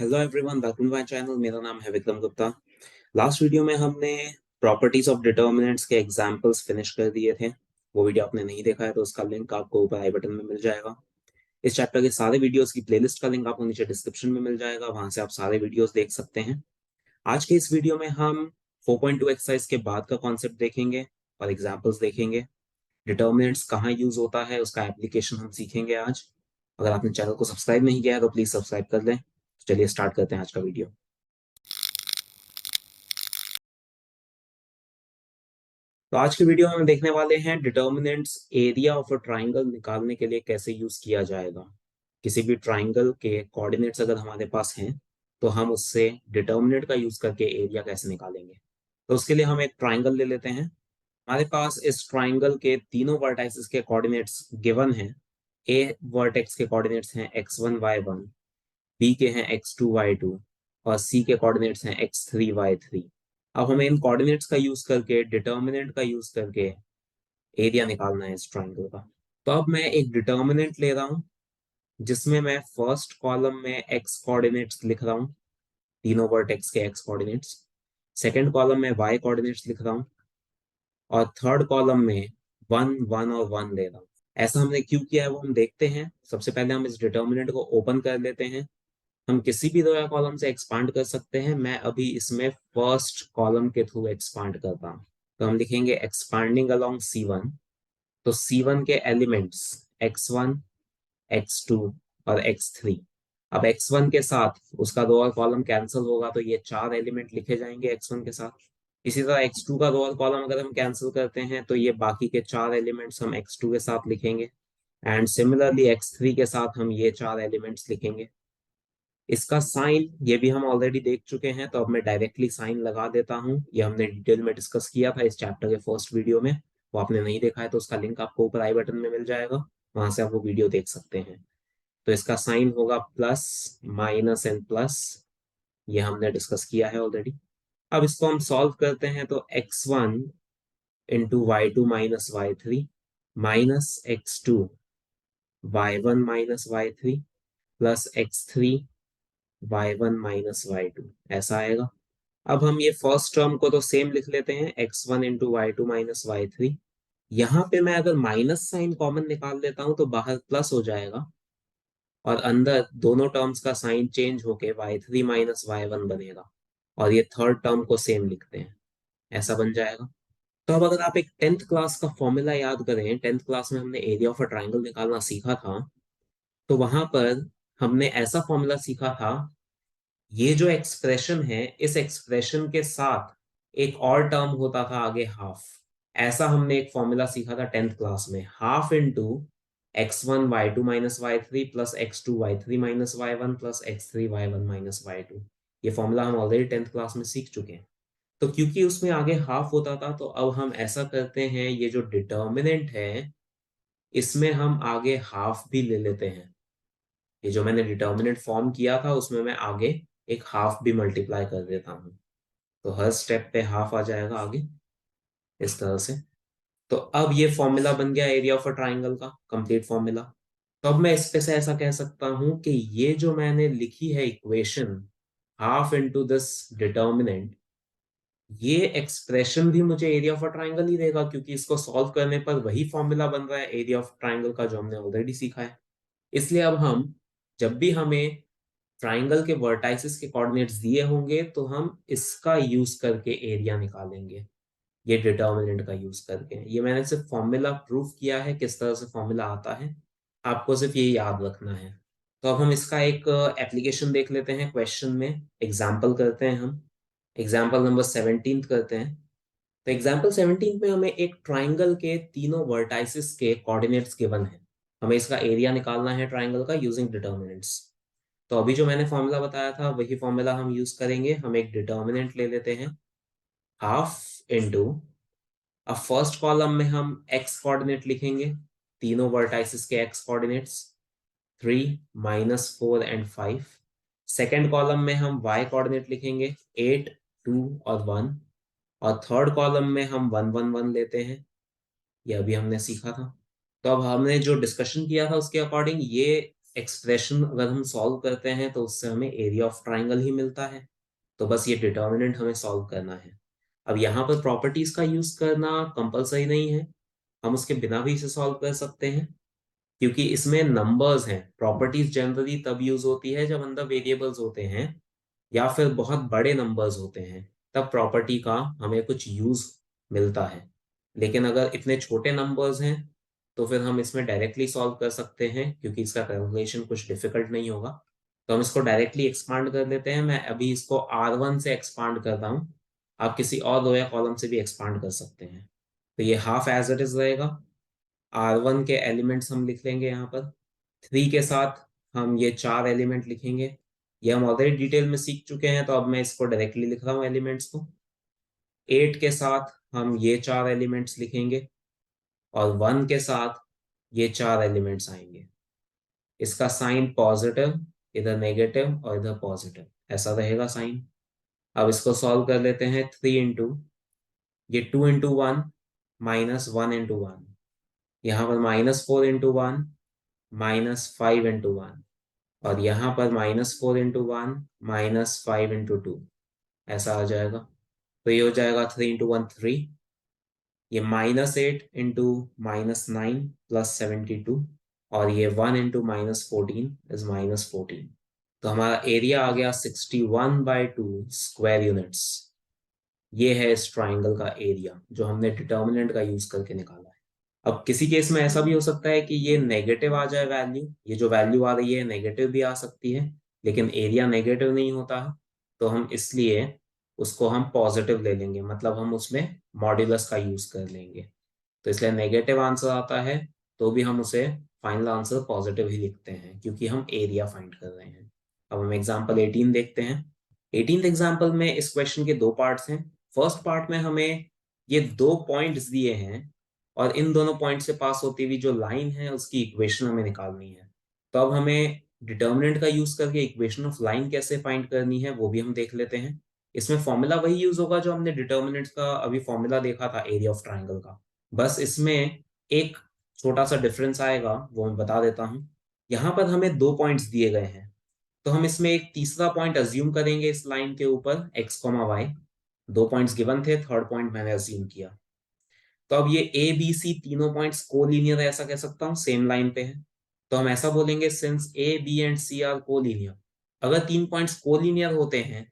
Hello everyone, welcome to my channel. मेरा नाम है विक्रम गुप्ता। लास्ट वीडियो में हमने प्रॉपर्टीज ऑफ डिटर्मिनेंट्स के एग्जांपल्स फिनिश कर दिए थे। वो वीडियो आपने नहीं देखा है तो उसका लिंक आपको ऊपर आई बटन में मिल जाएगा। इस चैप्टर के सारे वीडियोस की प्लेलिस्ट का लिंक आपको नीचे डिस्क्रिप्शन में मिल जाएगा, वहां से आप सारे वीडियोस देख सकते हैं। आज के इस वीडियो में हम 4.2 एक्सरसाइज के बाद का कॉन्सेप्ट देखेंगे और एग्जाम्पल्स देखेंगे। डिटर्मिनेंट्स कहाँ यूज होता है उसका एप्लीकेशन हम सीखेंगे आज। अगर आपने चैनल को सब्सक्राइब नहीं किया है तो प्लीज सब्सक्राइब कर लें। चलिए स्टार्ट करते हैं आज का वीडियो। तो आज के वीडियो में हम देखने वाले हैं determinants area of a triangle निकालने के लिए कैसे यूज किया जाएगा। किसी भी ट्राइंगल के कोऑर्डिनेट्स अगर हमारे पास हैं तो हम उससे डिटर्मिनेंट का यूज करके एरिया कैसे निकालेंगे। तो उसके लिए हम एक ट्राइंगल ले लेते हैं। हमारे पास इस ट्राइंगल के तीनों वर्टाइसेस के कोऑर्डिनेट्स गिवन हैं। ए वर्टेक्स के कोऑर्डिनेट्स हैं x1 y1, बी के हैं x2 y2 और सी के कोऑर्डिनेट्स हैं x3 y3। अब हमें इन कोऑर्डिनेट्स का यूज करके डिटर्मिनेंट का यूज करके एरिया निकालना है इस ट्राइंगल का। तो अब मैं एक डिटर्मिनेंट ले रहा हूँ जिसमें मैं फर्स्ट कॉलम में एक्स कोऑर्डिनेट्स लिख रहा हूँ, तीनों वर्टेक्स के एक्स कोऑर्डिनेट्स। सेकंड कॉलम में वाई कोऑर्डिनेट्स लिख रहा हूँ और थर्ड कॉलम में 1 1 और 1 ले रहा हूँ। ऐसा हमने क्यों किया है वो हम देखते हैं। सबसे पहले हम इस डिटर्मिनेंट को ओपन कर लेते हैं। हम किसी भी दो या कॉलम से एक्सपांड कर सकते हैं। मैं अभी इसमें फर्स्ट कॉलम के थ्रू एक्सपांड करता हूँ। तो हम लिखेंगे एक्सपांडिंग अलोंग C1। तो C1 के एलिमेंट्स x1, x2 और x3। अब x1 के साथ उसका दो और कॉलम कैंसिल होगा तो ये चार एलिमेंट लिखे जाएंगे x1 के साथ। इसी तरह x2 का दो और कॉलम अगर हम कैंसिल करते हैं तो ये बाकी के चार एलिमेंट्स हम x2 के साथ लिखेंगे। एंड सिमिलरली x3 के साथ हम ये चार एलिमेंट्स लिखेंगे। इसका साइन ये भी हम ऑलरेडी देख चुके हैं, तो अब मैं डायरेक्टली साइन लगा देता हूँ। ये हमने डिटेल में डिस्कस किया था इस चैप्टर के फर्स्ट वीडियो में। वो आपने नहीं देखा है तो उसका लिंक आपको ऊपर आई बटन में मिल जाएगा, वहां से आप वो वीडियो देख सकते हैं। तो इसका साइन होगा प्लस, माइनस एंड प्लस। ये हमने डिस्कस किया है ऑलरेडी। अब इसको हम सॉल्व करते हैं तो x1 × y2 - y3 minus x2 y1 - y3 plus x3 y1 - y2 ऐसा आएगा। अब हम ये फर्स्ट टर्म को तो सेम लिख लेते हैं, x1 × y2 - y3। यहाँ पे मैं अगर माइनस साइन कॉमन निकाल लेता हूँ तो बाहर प्लस हो जाएगा और अंदर दोनों टर्म्स का साइन चेंज होके y3 - y1 बनेगा। और ये थर्ड टर्म को सेम लिखते हैं, ऐसा बन जाएगा। तो अब अगर आप एक टेंथ क्लास का फॉर्मूला याद करें, टेंथ क्लास में हमने एरिया ऑफ अ ट्राइंगल निकालना सीखा था। तो वहां पर हमने ऐसा फॉर्मूला सीखा था, ये जो एक्सप्रेशन है इस एक्सप्रेशन के साथ एक और टर्म होता था आगे, हाफ। ऐसा हमने एक फॉर्मूला सीखा था टेंथ क्लास में, half into x1 y2 - y3 plus x2 y3 - y1 plus x3 y1 - y2। ये फॉर्मूला हम ऑलरेडी टेंथ क्लास में सीख चुके हैं। तो क्योंकि उसमें आगे हाफ होता था तो अब हम ऐसा करते हैं, ये जो डिटर्मिनेंट है इसमें हम आगे हाफ भी ले लेते हैं। ये जो मैंने डिटर्मिनेंट फॉर्म किया था उसमें मैं आगे एक हाफ भी मल्टीप्लाई कर देता हूँ। तो हर स्टेप पे हाफ आ जाएगा आगे, इस तरह से। तो अब ये फॉर्मूला बन गया एरिया ऑफ अ ट्राइंगल का कंप्लीट फॉर्मूला। तो अब मैं इस पे से ऐसा कह सकता हूँ कि ये जो मैंने लिखी है equation, half into this determinant, ये एक्सप्रेशन भी मुझे एरिया ऑफ अ ट्राइंगल ही देगा, क्योंकि इसको सॉल्व करने पर वही फॉर्मूला बन रहा है एरिया ऑफ ट्राइंगल का जो हमने ऑलरेडी सीखा है। इसलिए अब हम जब भी हमें ट्राइंगल के वर्टाइसेस के कोऑर्डिनेट्स दिए होंगे तो हम इसका यूज करके एरिया निकालेंगे, ये डिटर्मिनेंट का यूज करके। ये मैंने सिर्फ फॉर्मूला प्रूफ किया है किस तरह से फॉर्मूला आता है, आपको सिर्फ ये याद रखना है। तो अब हम इसका एक एप्लीकेशन देख लेते हैं क्वेश्चन में। एग्जाम्पल करते हैं हम, एग्जाम्पल नंबर 17 करते हैं। तो एग्जाम्पल 17 में हमें एक ट्राइंगल के तीनों वर्टाइसेस के कोऑर्डिनेट्स गिवन है। हमें इसका एरिया निकालना है ट्राइंगल का यूजिंग डिटर्मिनेंट्स। तो अभी जो मैंने फॉर्मूला बताया था वही फॉर्मूला हम यूज करेंगे। हम एक डिटर्मिनेंट ले लेते हैं, हाफ इंटू, अब फर्स्ट कॉलम में हम एक्स कोऑर्डिनेट लिखेंगे, तीनों वर्टाइसेस के x coordinates 3 - 4 and 5। Second column में हम वाई कोऑर्डिनेट लिखेंगे 8 2 और 1। और थर्ड कॉलम में हम 1 1 1 लेते हैं, ये अभी हमने सीखा था। तो अब हमने जो डिस्कशन किया था उसके अकॉर्डिंग ये एक्सप्रेशन अगर हम सॉल्व करते हैं तो उससे हमें एरिया ऑफ ट्राइंगल ही मिलता है। तो बस ये डिटर्मिनेंट हमें सॉल्व करना है। अब यहाँ पर प्रॉपर्टीज का यूज करना कंपलसरी नहीं है, हम उसके बिना भी इसे सॉल्व कर सकते हैं, क्योंकि इसमें नंबर्स हैं। प्रॉपर्टीज जनरली तब यूज होती है जब अंदर वेरिएबल्स होते हैं या फिर बहुत बड़े नंबर्स होते हैं, तब प्रॉपर्टी का हमें कुछ यूज मिलता है। लेकिन अगर इतने छोटे नंबर्स हैं तो फिर हम इसमें डायरेक्टली सॉल्व कर सकते हैं, क्योंकि इसका कैलकुलेशन कुछ डिफिकल्ट नहीं होगा। तो हम इसको डायरेक्टली एक्सपांड कर लेते हैं। मैं अभी इसको R1 से एक्सपांड कर रहा हूँ, आप किसी और रो या कॉलम से भी एक्सपांड कर सकते हैं। तो ये हाफ एज इट इज रहेगा। R1 के एलिमेंट्स हम लिख लेंगे यहाँ पर। 3 के साथ हम ये 4 एलिमेंट लिखेंगे। ये हम ऑलरेडी डिटेल में सीख चुके हैं, तो अब मैं इसको डायरेक्टली लिख रहा हूँ एलिमेंट्स को। 8 के साथ हम ये 4 एलिमेंट्स लिखेंगे, और 1 के साथ ये 4 एलिमेंट्स आएंगे। इसका साइन पॉजिटिव, इधर नेगेटिव और इधर पॉजिटिव, ऐसा रहेगा साइन। अब इसको सॉल्व कर लेते हैं। 3 इंटू ये 2 इंटू 1 माइनस 1 इंटू 1, यहाँ पर -4 इंटू 1 -5 इंटू 1, और यहाँ पर -4 इंटू 1 -5 इंटू 2, ऐसा आ जाएगा। तो ये हो जाएगा 3 इंटू 1 3, ये -8 इंटू -9 +72, और ये 1 इंटू -14 इज -14। तो हमारा एरिया आ गया 61/2 स्क्वायर यूनिट्स। ये है इस ट्राइंगल का एरिया जो हमने डिटर्मिनेंट का यूज करके निकाला है। अब किसी केस में ऐसा भी हो सकता है कि ये नेगेटिव आ जाए वैल्यू, ये जो वैल्यू आ रही है नेगेटिव भी आ सकती है, लेकिन एरिया नेगेटिव नहीं होता है। तो हम इसलिए उसको हम पॉजिटिव ले लेंगे, मतलब हम उसमें मॉड्यूलस का यूज कर लेंगे। तो इसलिए नेगेटिव आंसर आता है तो भी हम उसे फाइनल आंसर पॉजिटिव ही लिखते हैं, क्योंकि हम एरिया फाइंड कर रहे हैं। अब हम एग्जाम्पल 18 देखते हैं। 18th एग्जाम्पल में इस क्वेश्चन के दो पार्ट्स हैं। फर्स्ट पार्ट में हमें ये दो पॉइंट्स दिए हैं, और इन दोनों पॉइंट से पास होती हुई जो लाइन है उसकी इक्वेशन हमें निकालनी है। तो अब हमें डिटर्मिनेंट का यूज करके इक्वेशन ऑफ लाइन कैसे फाइंड करनी है वो भी हम देख लेते हैं। इसमें फॉर्मूला वही यूज होगा जो हमने डिटर्मिनेंट्स का अभी फॉर्मूला देखा था एरिया ऑफ ट्राइंगल का। बस इसमें एक छोटा सा डिफरेंस आएगा, वो मैं बता देता हूँ। यहाँ पर हमें दो पॉइंट्स दिए गए हैं, तो हम इसमें एक तीसरा पॉइंट अज्यूम करेंगे इस लाइन के ऊपर, x, y। दो पॉइंट्स गिवन थे, थर्ड पॉइंट मैंने अज्यूम किया। तो अब ये ए बी सी तीनों पॉइंट्स कोलिनियर है, ऐसा कह सकता हूँ, सेम लाइन पे है। तो हम ऐसा बोलेंगे, since A B and C are collinear. अगर तीन पॉइंट्स कोलिनियर होते हैं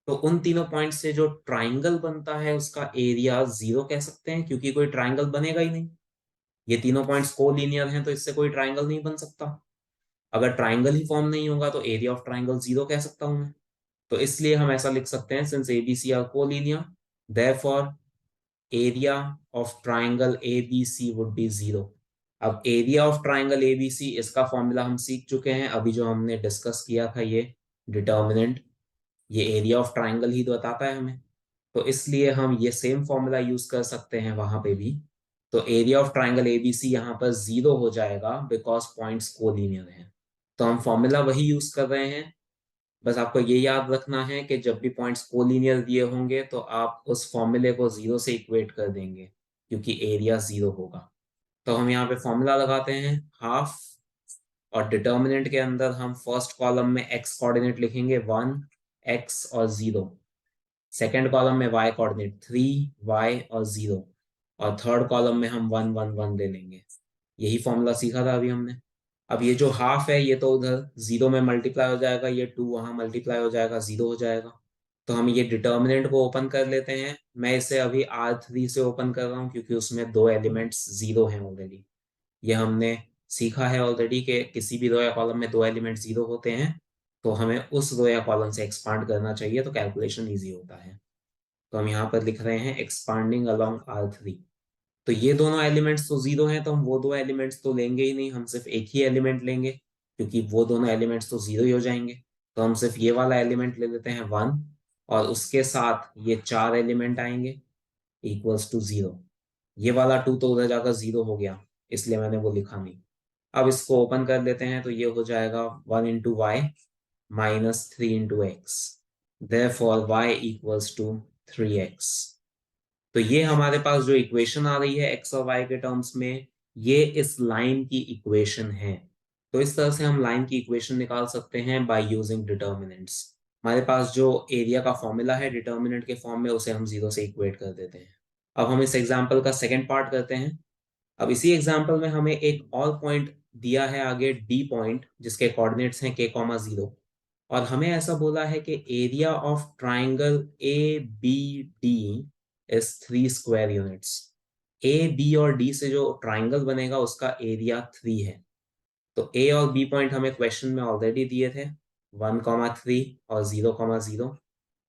तो उन तीनों पॉइंट से जो ट्राइंगल बनता है उसका एरिया 0 कह सकते हैं, क्योंकि कोई ट्राइंगल बनेगा ही नहीं। ये तीनों पॉइंट्स कोलिनियर हैं तो इससे कोई ट्राइंगल नहीं बन सकता। अगर ट्राइंगल ही फॉर्म नहीं होगा तो एरिया ऑफ ट्राइंगल 0 कह सकता हूं मैं। तो इसलिए हम ऐसा लिख सकते हैं, since A B C are collinear, therefore area of triangle A B C would be 0। अब area of triangle A B C, इसका फॉर्मूला हम सीख चुके हैं अभी जो हमने डिस्कस किया था, ये डिटर्मिनेंट, ये एरिया ऑफ ट्राइंगल ही तो बताता है हमें। तो इसलिए हम ये सेम फॉर्मूला यूज कर सकते हैं वहां पे भी। तो एरिया ऑफ ट्राइंगल एबीसी यहाँ पर 0 हो जाएगा बिकॉज पॉइंट्स कोलिनियर हैं। तो हम फॉर्मूला वही यूज कर रहे हैं। बस आपको ये याद रखना है कि जब भी पॉइंट्स कोलिनियर दिए होंगे तो आप उस फॉर्मूले को 0 से इक्वेट कर देंगे, क्योंकि एरिया 0 होगा। तो हम यहाँ पे फॉर्मूला लगाते हैं, हाफ, और डिटर्मिनेंट के अंदर हम फर्स्ट कॉलम में एक्स कोऑर्डिनेट लिखेंगे 1 एक्स और 0, सेकेंड कॉलम में y कोऑर्डिनेट 3 y और 0, और थर्ड कॉलम में हम 1 1 1 ले लेंगे। यही फॉर्मूला सीखा था अभी हमने। अब ये जो हाफ है ये तो उधर 0 में मल्टीप्लाई हो जाएगा, ये 2 वहां मल्टीप्लाई हो जाएगा, 0 हो जाएगा। तो हम ये डिटर्मिनेंट को ओपन कर लेते हैं। मैं इसे अभी R3 से ओपन कर रहा हूँ क्योंकि उसमें दो एलिमेंट्स 0 हैं ऑलरेडी। ये हमने सीखा है ऑलरेडी कि किसी भी रो या कॉलम में दो एलिमेंट 0 होते हैं तो हमें उस रो या कॉलम से एक्सपांड करना चाहिए, तो कैलकुलेशन ईजी होता है। तो हम यहाँ पर लिख रहे हैं एक्सपांडिंग अलोंग R3। तो ये दोनों एलिमेंट्स तो 0 हैं, तो हम वो दो एलिमेंट्स तो लेंगे ही नहीं, हम सिर्फ एक ही एलिमेंट लेंगे, क्योंकि वो दोनों एलिमेंट्स तो 0 ही हो जाएंगे। तो हम सिर्फ ये वाला एलिमेंट ले लेते हैं 1, और उसके साथ ये चार एलिमेंट आएंगे इक्वल्स टू 0। ये वाला 2 तो उधर जाकर 0 हो गया, इसलिए मैंने वो लिखा नहीं। अब इसको ओपन कर लेते हैं, तो ये हो जाएगा 1 into y minus 3 into x, therefore y equals to 3x। तो ये हमारे पास जो इक्वेशन आ रही है x और y के टर्म्स में, ये इस लाइन की इक्वेशन है। तो इस तरह से हम लाइन की इक्वेशन निकाल सकते हैं बाय यूजिंग डिटर्मिनेंट्स। हमारे पास जो एरिया का फॉर्मूला है डिटर्मिनेंट के फॉर्म में, उसे हम जीरो से इक्वेट कर देते हैं। अब हम इस एग्जाम्पल का सेकेंड पार्ट करते हैं। अब इसी एग्जाम्पल में हमें एक और पॉइंट दिया है आगे, डी पॉइंट, जिसके कोऑर्डिनेट्स हैं k, 0, और हमें ऐसा बोला है कि area of triangle A B D is 3 square units. A B और डी से जो ट्राइंगल बनेगा उसका एरिया 3 है। तो ए और बी पॉइंट हमें क्वेश्चन में ऑलरेडी दिए थे, 1,3 और 0,0।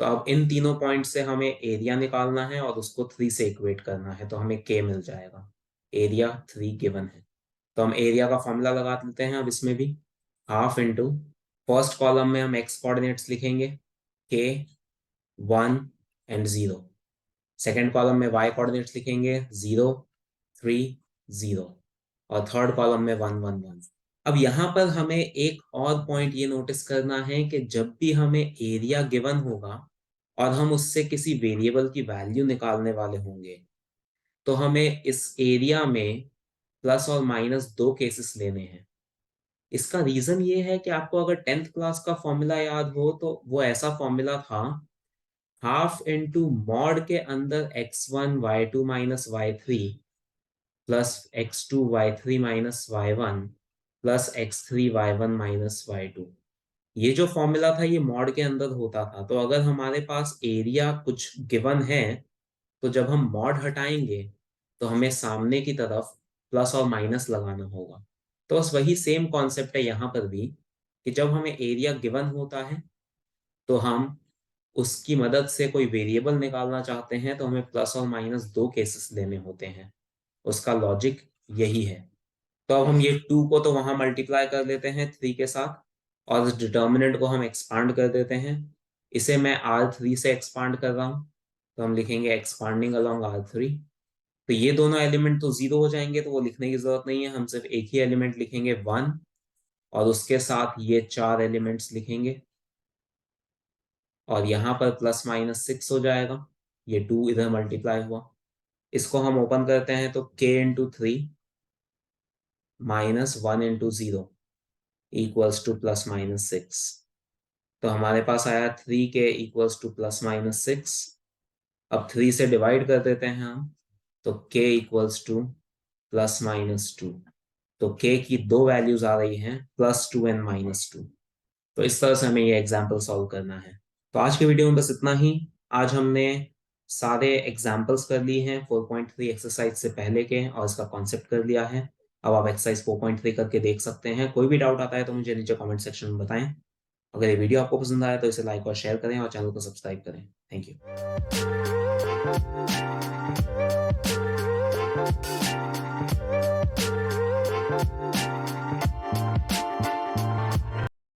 तो अब इन तीनों पॉइंट से हमें एरिया निकालना है और उसको 3 से इक्वेट करना है, तो हमें के मिल जाएगा। एरिया 3 गिवन है, तो हम एरिया का फॉर्मूला लगा देते हैं। अब इसमें भी हाफ इंटू, फर्स्ट कॉलम में हम एक्स कोऑर्डिनेट्स लिखेंगे के, 1 एंड 0। सेकेंड कॉलम में वाई कोऑर्डिनेट्स लिखेंगे 0, 3, 0, और थर्ड कॉलम में 1, 1, 1। अब यहाँ पर हमें एक और पॉइंट ये नोटिस करना है कि जब भी हमें एरिया गिवन होगा और हम उससे किसी वेरिएबल की वैल्यू निकालने वाले होंगे, तो हमें इस एरिया में प्लस और माइनस दो केसेस लेने हैं। इसका रीजन ये है कि आपको अगर 10th क्लास का फॉर्मूला याद हो तो वो ऐसा फॉर्मूला था, हाफ इंटू मॉड के अंदर x1 y2 minus y3 plus x2 y3 minus y1 plus x3 y1 minus y2। ये जो फॉर्मूला था ये मॉड के अंदर होता था। तो अगर हमारे पास एरिया कुछ गिवन है, तो जब हम मॉड हटाएंगे तो हमें सामने की तरफ प्लस और माइनस लगाना होगा। तो बस वही सेम कॉन्सेप्ट है यहाँ पर भी, कि जब हमें एरिया गिवन होता है तो हम उसकी मदद से कोई वेरिएबल निकालना चाहते हैं, तो हमें प्लस और माइनस दो केसेस लेने होते हैं। उसका लॉजिक यही है। तो अब हम ये 2 को तो वहां मल्टीप्लाई कर देते हैं 3 के साथ, और इस डिटर्मिनेंट को हम एक्सपांड कर देते हैं। इसे मैं R3 से एक्सपांड कर रहा हूँ, तो हम लिखेंगे एक्सपांडिंग अलोंग R3। तो ये दोनों एलिमेंट तो जीरो हो जाएंगे, तो वो लिखने की जरूरत नहीं है, हम सिर्फ एक ही एलिमेंट लिखेंगे 1, और उसके साथ ये 4 एलिमेंट्स लिखेंगे, और यहाँ पर प्लस माइनस 6 हो जाएगा। ये 2 इधर मल्टीप्लाई हुआ, इसको हम ओपन करते हैं तो k into 3 minus 1 into 0 equals two plus minus 6। तो हमारे पास आया 3k equals two plus minus 6। अब 3 से डिवाइड कर देते हैं हम, तो k equals two plus minus 2। तो k की दो वैल्यूज आ रही हैं, +2 एंड -2। तो इस तरह से हमें ये एग्जाम्पल सॉल्व करना है। तो आज के वीडियो में बस इतना ही। आज हमने सारे एग्जाम्पल्स कर लिए हैं 4.3 एक्सरसाइज से पहले के, और इसका कॉन्सेप्ट कर लिया है। अब आप एक्सरसाइज 4.3 करके देख सकते हैं। कोई भी डाउट आता है तो मुझे नीचे कमेंट सेक्शन में बताएं। अगर ये वीडियो आपको पसंद आया तो इसे लाइक और शेयर करें और चैनल को सब्सक्राइब करें। Thank you.